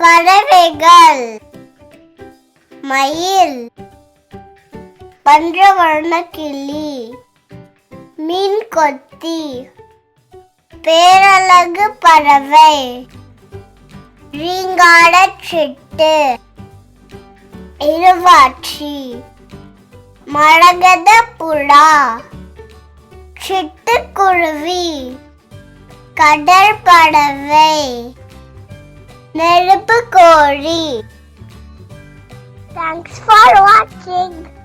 பறவைகள் மயில், பஞ்சவர்ண கிளி, மீன் கொத்தி, பேரழகு பறவை, ரீங்காட சிட்டு, இருவாட்சி, மரகத புறா, சிட்டுக்குருவி, கடல் பறவை, நெருப்பு கோழி. Thanks for watching.